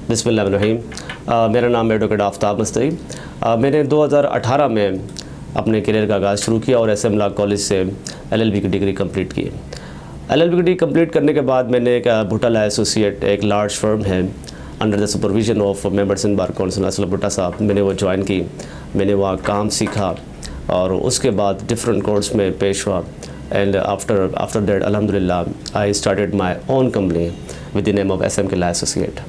बिस्मिल्लाहिर्रहमानिर्रहीम। मेरा नाम एडवोकेट आफ्ताब मस्तरी। मैंने 2018 में अपने करियर का आगाज़ शुरू किया और एसएम लॉ कॉलेज से एलएलबी की डिग्री कंप्लीट की। एलएलबी की डिग्री कंप्लीट करने के बाद मैंने एक भुट्टा लॉ एसोसिएट, एक लार्ज फर्म है, under the supervision of members in bar council Aslam भुट्टा साहब, मैंने वो ज्वाइन की। मैंने वहाँ काम सीखा और उसके बाद डिफरेंट कोर्ट्स में पेश हुआ। एंड आफ्टर दैट अल्हम्दुलिल्लाह I started my own company with the name of SM K law associate.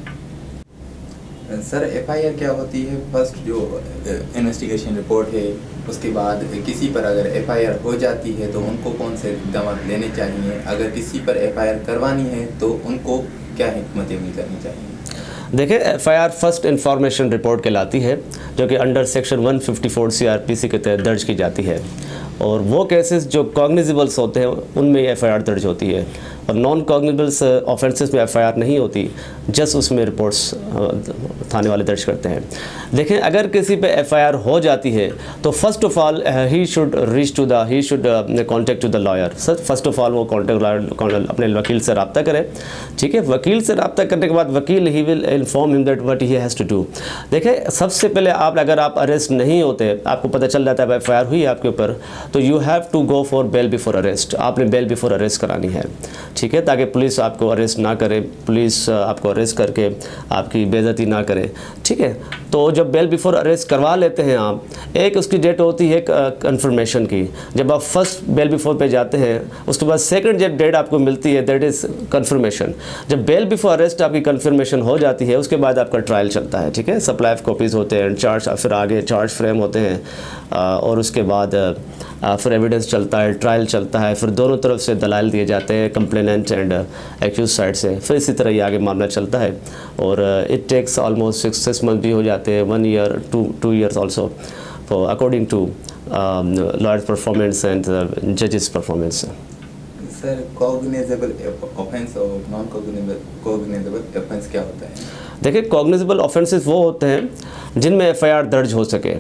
Sir FIR क्या होती है? फर्स्ट जो इन्वेस्टिगेशन रिपोर्ट है, उसके बाद किसी पर अगर एफआईआर हो जाती है तो उनको कौन से इक़दाम लेने चाहिए? अगर किसी पर एफआईआर करवानी है तो उनको क्या हिकमत अमली करनी चाहिए? देखिए, एफआईआर फर्स्ट इंफॉर्मेशन रिपोर्ट कहलाती है, जो कि अंडर सेक्शन 154 सीआरपीसी के तहत दर्ज की जाती है। और वो केसेस जो कॉग्निजेबल्स होते हैं उनमें एफआईआर दर्ज होती है, और नॉन कॉग्निजेबल्स ऑफेंसेस में एफआईआर नहीं होती, जस्ट उसमें रिपोर्ट्स थाने वाले दर्ज करते हैं। देखें, अगर किसी पे एफआईआर हो जाती है तो first of all he should contact to the lawyer. Sir first of all वो अपने वकील से रब्ता करें, ठीक है। वकील से रब्ता करने के बाद वकील ही will inform him that what he has to do. देखें, सबसे पहले अगर आप अरेस्ट नहीं होते, आपको पता चल जाता है एफआईआर हुई आपके ऊपर, तो you have to go for bail before arrest. आपने बेल बिफोर अरेस्ट करानी है, ठीक है, ताकि पुलिस आपको अरेस्ट ना करे, पुलिस आपको अरेस्ट करके आपकी बेइज्जती ना करे, ठीक है। तो जब बेल बिफोर अरेस्ट करवा लेते हैं आप, एक उसकी डेट होती है कन्फर्मेशन की। जब आप फर्स्ट बेल बिफोर पे जाते हैं, उसके बाद सेकंड जब डेट आपको मिलती है, दैट इज़ कन्फर्मेशन। जब बेल बिफोर अरेस्ट आपकी कन्फर्मेशन हो जाती है, उसके बाद आपका ट्रायल चलता है, ठीक है। सप्लाई ऑफ कॉपीज़ होते हैं, चार्ज, फिर आगे चार्ज फ्रेम होते हैं, और उसके बाद फिर एविडेंस चलता है, ट्रायल चलता है, फिर दोनों तरफ से दलाइल दिए जाते हैं, कंप्लेनेंट एंड एक्यूज साइड से। फिर इसी तरह ये आगे मामला चलता है, और इट टेक्स ऑलमोस्ट 6 मंथ भी हो जाते हैं, 1 year, 2 years also, for according to lawyers performance and जजेस परफॉर्मेंस। सर कॉग्निजेबल ऑफेंस और नॉन कॉग्निजेबल ऑफेंस क्या होता है? देखिए, कॉग्निजेबल ऑफेंसेस वो होते हैं जिनमें एफआईआर दर्ज हो सके,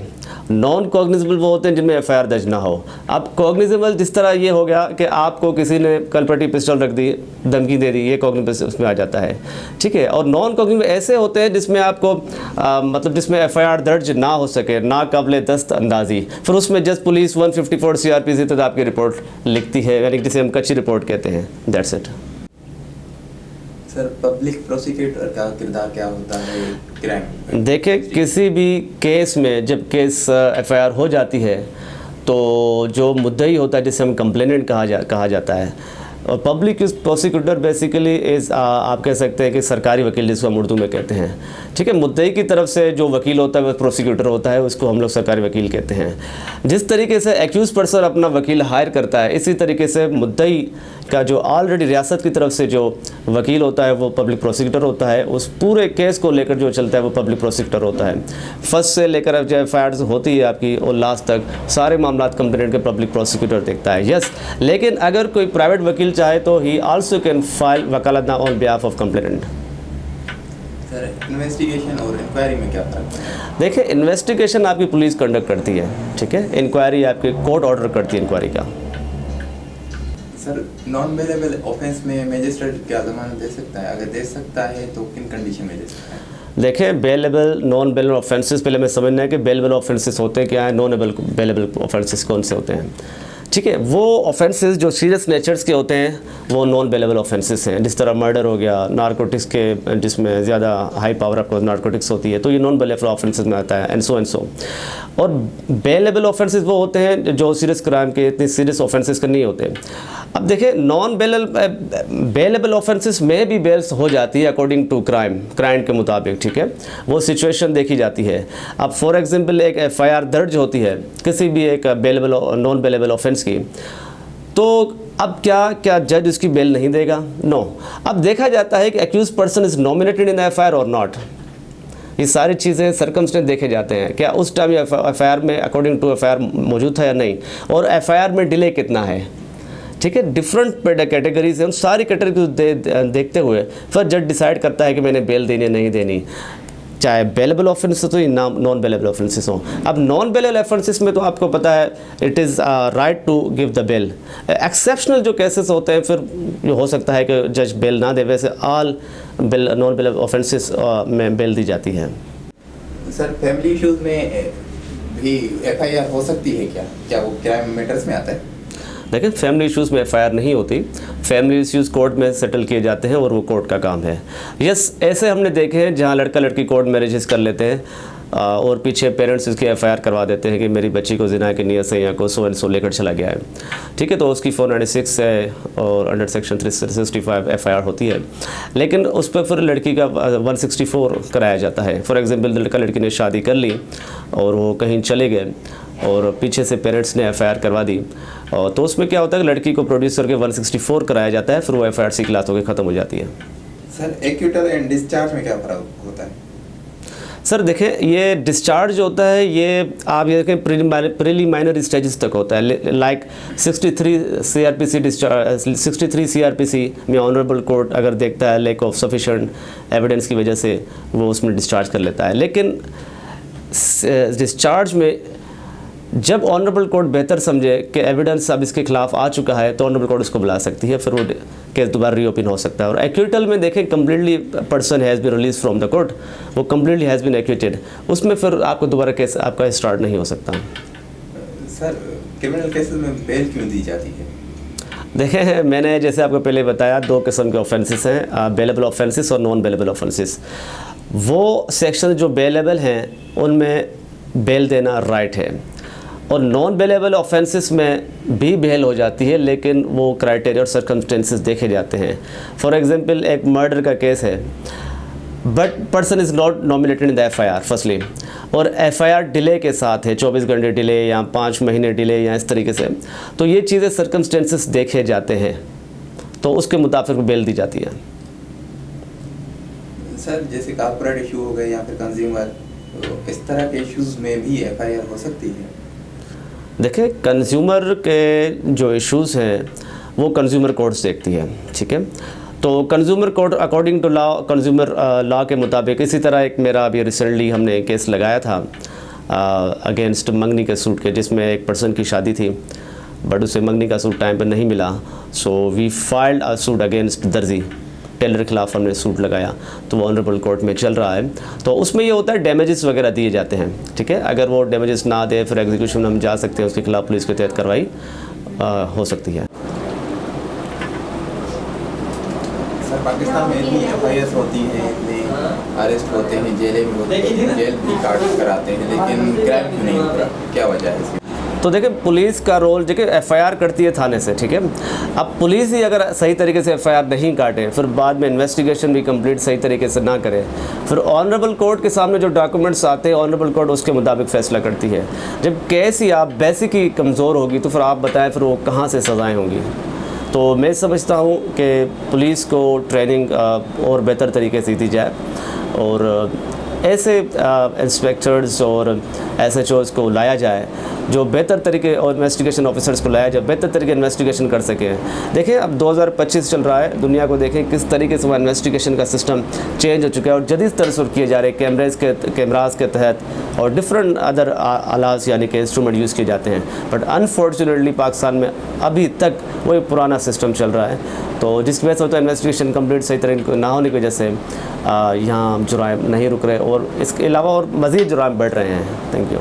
नॉन कॉग्निजेबल वो होते हैं जिनमें एफआईआर दर्ज ना हो। अब कॉग्निजेबल जिस तरह ये हो गया कि आपको किसी ने कलपटी पिस्टल रख दी, धमकी दे दी, ये कॉग्निजेबल उसमें आ जाता है, ठीक है। और नॉन कॉग्निजेबल ऐसे होते हैं जिसमें आपको मतलब जिसमें एफआईआर दर्ज ना हो सके, ना काबिल दस्त अंदाजी, फिर उसमें जस्ट पुलिस 154 सीआरपीसी तक आपकी रिपोर्ट लिखती है, यानी जिसे हम कच्ची रिपोर्ट कहते हैं, that's it. Sir public prosecutor का किरदार क्या होता है क्राइम? देखिए, किसी भी केस में जब केस एफआईआर हो जाती है तो जो मुद्दई होता है, जिसे हम कंप्लेनेंट कहा जाता है, और पब्लिक प्रोसिक्यूटर बेसिकली इज़ आप कह सकते हैं कि सरकारी वकील, जिसको हम उर्दू में कहते हैं, ठीक है। मुद्दई की तरफ से जो वकील होता है वो प्रोसिक्यूटर होता है, उसको हम लोग सरकारी वकील कहते हैं। जिस तरीके से एक्यूज पर्सन अपना वकील हायर करता है, इसी तरीके से मुद्दई का जो ऑलरेडी रियासत की तरफ से जो वकील होता है वो पब्लिक प्रोसिक्यूटर होता है। उस पूरे केस को लेकर जो चलता है वो पब्लिक प्रोसिक्यूटर होता है। फर्स्ट से लेकर अब जो एफआईआर होती है आपकी और लास्ट तक सारे मामला कंप्लेंट के पब्लिक प्रोसिक्यूटर देखता है, यस। लेकिन अगर कोई प्राइवेट वकील चाहे तो he also can file vakalatnama on behalf of complainant. Sir investigation और इंक्वायरी में क्या फर्क है? देखिए, इन्वेस्टिगेशन आपकी पुलिस कंडक्ट करती है, ठीक है। इंक्वायरी आपकी कोर्ट ऑर्डर करती है इंक्वायरी का। सर नॉन बेलेबल ऑफेंस में मजिस्ट्रेट क्या जमानत दे सकता है? अगर दे सकता है तो किन कंडीशन में दे सकता है? देखें, बेलेबल नॉन बेलेबल ऑफेंसेस, पहले हमें समझना है कि बेलेबल ऑफेंसेस होते हैं क्या है, नॉन बेलेबल ऑफेंसेस कौन से होते हैं, ठीक है। वो ऑफेंसेस जो सीरियस नेचर्स के होते हैं वो नॉन बेलेबल ऑफेंसेस हैं, जिस तरह मर्डर हो गया, नारकोटिक्स के जिसमें ज़्यादा हाई पावर आपको नारकोटिक्स होती है, तो ये नॉन बेलेबल ऑफेंसेस में आता है, एंड सो। और बेलेबल ऑफेंसेस वो होते हैं जो सीरियस क्राइम के, इतने सीरियस ऑफेंसेस के नहीं होते। अब देखिए, नॉन बेलेबल ऑफेंसेस में भी बेल्स हो जाती है अकॉर्डिंग टू क्राइम के मुताबिक, ठीक है। वो सिचुएशन देखी जाती है। अब फॉर एग्जांपल एक एफआईआर दर्ज होती है किसी भी एक नॉन बेलेबल ऑफेंस की, तो अब क्या जज उसकी बेल नहीं देगा? नो। अब देखा जाता है कि accuse person is nominated in FIR और नॉट। ये सारी चीज़ें सर्कमस्टेंस देखे जाते हैं, क्या उस टाइम एफआईआर में अकॉर्डिंग टू एफआईआर मौजूद था या नहीं, और एफआईआर में डिले कितना है, ठीक है। डिफरेंट कैटेगरीज हैं, उन सारी कैटेगरी देखते हुए फिर जज डिसाइड करता है कि मैंने बेल देनी है नहीं देनी। चाहे बेलेबल ऑफेंसेस हो या नॉन बेलेबल ऑफेंसेस हो। अब नॉन बेलेबल ऑफेंसेस में तो आपको पता है it is right to give the bail. Exceptional जो केसेस होते हैं फिर हो सकता है कि जज बेल ना दे, वैसे all bail non bailable offences में बेल दी जाती है। सर फैमिली इश्यूज में भी एफआईआर हो सकती है क्या वो क्राइम मैटर्स में आता है? लेकिन फैमिली इश्यूज़ में एफआईआर नहीं होती, फैमिली इश्यूज़ कोर्ट में सेटल किए जाते हैं और वो कोर्ट का काम है। यस, ऐसे हमने देखे हैं जहाँ लड़का लड़की कोर्ट मैरिजेस कर लेते हैं और पीछे पेरेंट्स इसकी एफआईआर करवा देते हैं कि मेरी बच्ची को जिना की नियत से या को सो एंड सो लेकर चला गया है। ठीक है, तो उसकी 496 है और अंडर सेक्शन 365 एफआईआर होती है, लेकिन उस पर फिर लड़की का 164 कराया जाता है। फॉर एग्जांपल लड़का लड़की ने शादी कर ली और वो कहीं चले गए और पीछे से पेरेंट्स ने एफआईआर करवा दी, और तो उसमें क्या होता है कि लड़की को प्रोड्यूस करके 164 कराया जाता है, फिर वो एफआईआर सी क्लास होकर ख़त्म हो जाती है। सर एक्यूटल एंड डिस्चार्ज में क्या फ़र्क होता है? सर देखें, ये डिस्चार्ज होता है, ये आप ये देखें प्रीलिमिनरी स्टेजेस तक होता है। लाइक 63 CRPC डिस्चार्ज, 63 CRPC में ऑनरेबल कोर्ट अगर देखता है लैक ऑफ सफिशिएंट एविडेंस की वजह से वो उसमें डिस्चार्ज कर लेता है। लेकिन डिस्चार्ज में जब ऑनरेबल कोर्ट बेहतर समझे कि एविडेंस अब इसके खिलाफ आ चुका है तो ऑनरेबल कोर्ट उसको बुला सकती है, फिर वो केस दोबारा रीओपन हो सकता है। और एक्यूटल में देखें completely person has been release from the court, वो कम्प्लीटली हैज़ बीन एक्यूटेड, उसमें फिर आपको दोबारा केस आपका स्टार्ट नहीं हो सकता। सर क्रिमिनल केसेस में बेल क्यों दी जाती है? देखें, मैंने जैसे आपको पहले बताया 2 किस्म के ऑफेंसेस हैं, बेलेबल ऑफेंसेस और नॉन बेलेबल ऑफेंसेस। वो सेक्शन जो बेलेबल हैं उनमें बेल देना राइट है, और नॉन बेलेबल ऑफेंसेस में भी बेल हो जाती है, लेकिन वो क्राइटेरिया और सर्कमस्टेंसेस देखे जाते हैं। फॉर एग्जांपल एक मर्डर का केस है but person is not nominated in the FIR firstly, और एफआईआर डिले के साथ है, 24 घंटे डिले या 5 महीने डिले या इस तरीके से, तो ये चीज़ें सर्कमस्टेंसेस देखे जाते हैं, तो उसके मुताबिक बेल दी जाती है। सर जैसे कॉर्पोरेट इशू हो गए या फिर कंज्यूमर, तो इस तरह के इश्यूज़ में भी एफआईआर हो सकती है? देखिए, कंज्यूमर के जो इश्यूज़ हैं वो कंज्यूमर कोर्ट्स देखती है। ठीक है, तो consumer court according to law, consumer law के मुताबिक, इसी तरह एक मेरा अभी रिसेंटली हमने केस लगाया था अगेंस्ट मंगनी के सूट के, जिसमें एक पर्सन की शादी थी बट उसे मंगनी का सूट टाइम पर नहीं मिला, so we filed a suit against दर्जी, टेलर के खिलाफ हमने सूट लगाया, तो वो ऑनरेबल कोर्ट में चल रहा है। तो उसमें ये होता है डैमेजेस वगैरह दिए जाते हैं। ठीक है, अगर वो डैमेजेस ना दे फिर एग्जीक्यूशन हम जा सकते हैं, उसके खिलाफ पुलिस के तहत कार्रवाई हो सकती है। सर पाकिस्तान में इतनी एफआईआर होती हैं, इतने अरेस्ट होते हैं, जेलें भी होती हैं, जेल भी काट कराते हैं, लेकिन क्राइम क्यों नहीं हो रहा, क्या वजह है इसकी? तो देखिए, पुलिस का रोल, देखिए एफआईआर करती है थाने से। ठीक है, अब पुलिस ही अगर सही तरीके से एफआईआर नहीं काटे, फिर बाद में इन्वेस्टिगेशन भी कंप्लीट सही तरीके से ना करे, फिर ऑनरेबल कोर्ट के सामने जो डॉक्यूमेंट्स आते हैं ऑनरेबल कोर्ट उसके मुताबिक फ़ैसला करती है। जब केस ही आप बेसिक ही कमज़ोर होगी तो फिर आप बताएं फिर वो कहाँ से सज़ाएँ होंगी। तो मैं समझता हूँ कि पुलिस को ट्रेनिंग और बेहतर तरीके से दी जाए, और ऐसे इंस्पेक्टर्स और SHOs को लाया जाए जो बेहतर तरीके, और इन्वेस्टिगेशन ऑफिसर्स को लाया जाए बेहतर तरीके इन्वेस्टिगेशन कर सकें। देखें, अब 2025 चल रहा है, दुनिया को देखें किस तरीके से वह इन्वेस्टिगेशन का सिस्टम चेंज हो चुका है और जदीद तरसुर किए जा रहे हैं कैमराज के तहत, और डिफरेंट अदर आलाज यानी कि इंस्ट्रूमेंट यूज़ किए जाते हैं। बट अनफॉर्चुनेटली पाकिस्तान में अभी तक वही पुराना सिस्टम चल रहा है, तो जिसकी वजह से होता है इन्वेस्टिगेशन कंप्लीट सही तरीके ना होने की वजह से यहाँ जुराइम नहीं रुक रहे, और इसके अलावा और मज़ीद जुराइम बढ़ रहे हैं। Thank you.